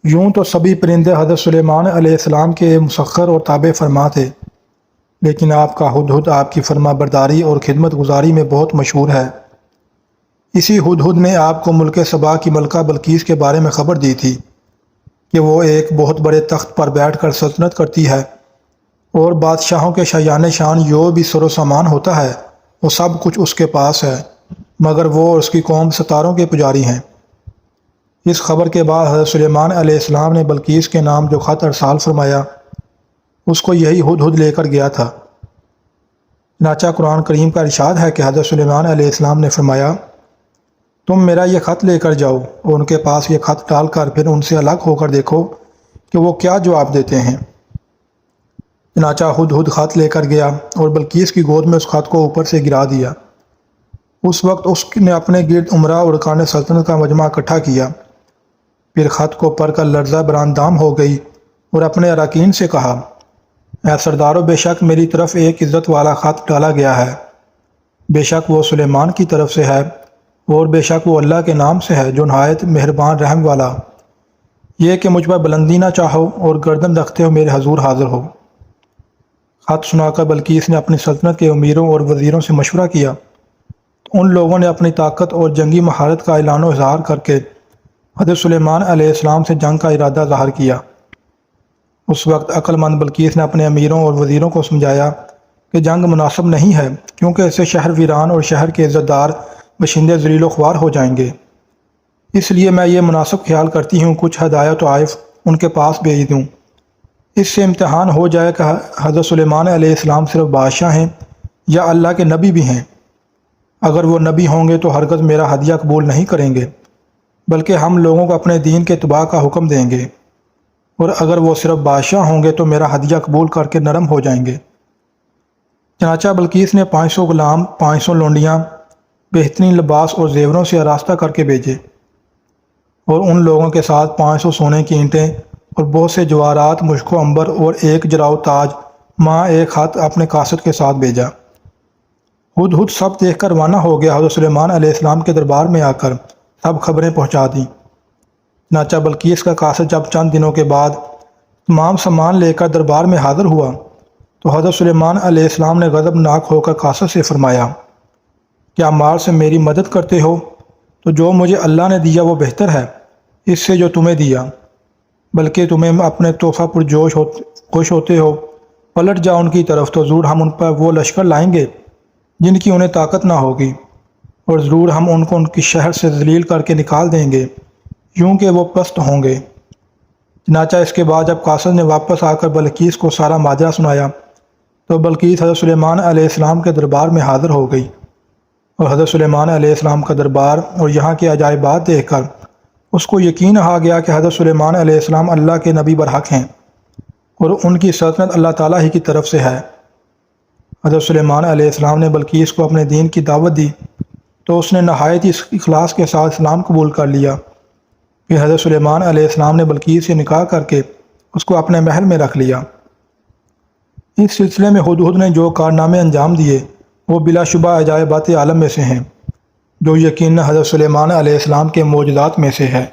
یوں تو سبھی پرندے حضرت سلیمان علیہ السلام کے مسخر اور تابع فرما تھے، لیکن آپ کا ہدہد آپ کی فرما برداری اور خدمت گزاری میں بہت مشہور ہے۔ اسی ہدہد نے آپ کو ملک سبا کی ملکہ بلقیس کے بارے میں خبر دی تھی کہ وہ ایک بہت بڑے تخت پر بیٹھ کر سلطنت کرتی ہے، اور بادشاہوں کے شایان شان جو بھی سر و سامان ہوتا ہے وہ سب کچھ اس کے پاس ہے، مگر وہ اور اس کی قوم ستاروں کے پجاری ہیں۔ اس خبر کے بعد حضرت سلیمان علیہ السلام نے بلقیس کے نام جو خط ارسال فرمایا اس کو یہی ہدہد لے کر گیا تھا۔ چنانچہ قرآن کریم کا ارشاد ہے کہ حضرت سلیمان علیہ السلام نے فرمایا، تم میرا یہ خط لے کر جاؤ اور ان کے پاس یہ خط ڈال کر پھر ان سے الگ ہو کر دیکھو کہ وہ کیا جواب دیتے ہیں۔ چنانچہ ہدہد خط لے کر گیا اور بلقیس کی گود میں اس خط کو اوپر سے گرا دیا۔ اس وقت اس نے اپنے گرد عمرہ اور ارکان سلطنت کا مجمع اکٹھا کیا، پھر خط کو پڑھ کر لرزہ براندام ہو گئی اور اپنے اراکین سے کہا، اے سردارو، بے شک میری طرف ایک عزت والا خط ڈالا گیا ہے، بے شک وہ سلیمان کی طرف سے ہے، اور بے شک وہ اللہ کے نام سے ہے جو نہایت مہربان رحم والا، یہ کہ مجھ پر بلندی نہ چاہو اور گردن رکھتے ہو میرے حضور حاضر ہو۔ خط سنا کر بلقیس نے اپنی سلطنت کے امیروں اور وزیروں سے مشورہ کیا تو ان لوگوں نے اپنی طاقت اور جنگی مہارت کا اعلان و اظہار کر کے حضرت سلیمان علیہ السلام سے جنگ کا ارادہ ظاہر کیا۔ اس وقت عقل مند بلقیس نے اپنے امیروں اور وزیروں کو سمجھایا کہ جنگ مناسب نہیں ہے، کیونکہ اس سے شہر ویران اور شہر کے عزت دار باشندے ذلیل و خوار ہو جائیں گے، اس لیے میں یہ مناسب خیال کرتی ہوں کچھ ہدایہ و طائف ان کے پاس بھیج دوں، اس سے امتحان ہو جائے کہ حضرت سلیمان علیہ السلام صرف بادشاہ ہیں یا اللہ کے نبی بھی ہیں۔ اگر وہ نبی ہوں گے تو ہرگز میرا ہدیہ قبول نہیں کریں گے، بلکہ ہم لوگوں کو اپنے دین کے اتباع کا حکم دیں گے، اور اگر وہ صرف بادشاہ ہوں گے تو میرا ہدیہ قبول کر کے نرم ہو جائیں گے۔ چنانچہ بلقیس نے 500 غلام، 500 لونڈیاں بہترین لباس اور زیوروں سے آراستہ کر کے بھیجے، اور ان لوگوں کے ساتھ 500 سونے کی اینٹیں اور بہت سے جواہرات، مشک و عنبر اور ایک جراؤ تاج ماں ایک خط اپنے قاصد کے ساتھ بھیجا۔ ہدہد سب دیکھ کر روانہ ہو گیا، حضرت سلیمان علیہ السلام کے دربار میں آ کر سب خبریں پہنچا دیں۔ چنانچہ بلقیس کا قاصد جب چند دنوں کے بعد تمام سامان لے کر دربار میں حاضر ہوا تو حضرت سلیمان علیہ السلام نے غضبناک ہو کر قاصد سے فرمایا، کیا مال سے میری مدد کرتے ہو تو جو مجھے اللہ نے دیا وہ بہتر ہے اس سے جو تمہیں دیا، بلکہ تمہیں اپنے تحفہ پر جوش خوش ہوتے ہو، پلٹ جاؤ ان کی طرف تو ضرور ہم ان پر وہ لشکر لائیں گے جن کی انہیں طاقت نہ ہوگی، اور ضرور ہم ان کو ان کی شہر سے ذلیل کر کے نکال دیں گے، یوں کہ وہ پست ہوں گے۔ چنانچہ اس کے بعد جب قاصد نے واپس آ کر بلقیس کو سارا ماجرا سنایا تو بلقیس حضرت سلیمان علیہ السلام کے دربار میں حاضر ہو گئی، اور حضرت سلیمان علیہ السلام کا دربار اور یہاں کے عجائبات دیکھ کر اس کو یقین آ گیا کہ حضرت سلیمان علیہ السلام اللہ کے نبی برحق ہیں اور ان کی سلطنت اللہ تعالیٰ ہی کی طرف سے ہے۔ حضرت سلیمان علیہ السلام نے بلقیس کو اپنے دین کی دعوت دی تو اس نے نہایت ہی اخلاص کے ساتھ اسلام قبول کر لیا۔ پھر حضرت سلیمان علیہ السلام نے بلقیس سے نکاح کر کے اس کو اپنے محل میں رکھ لیا۔ اس سلسلے میں ہدہد نے جو کارنامے انجام دیے وہ بلا شبہ عجائبات عالم میں سے ہیں، جو یقیناً حضرت سلیمان علیہ السلام کے معجزات میں سے ہے۔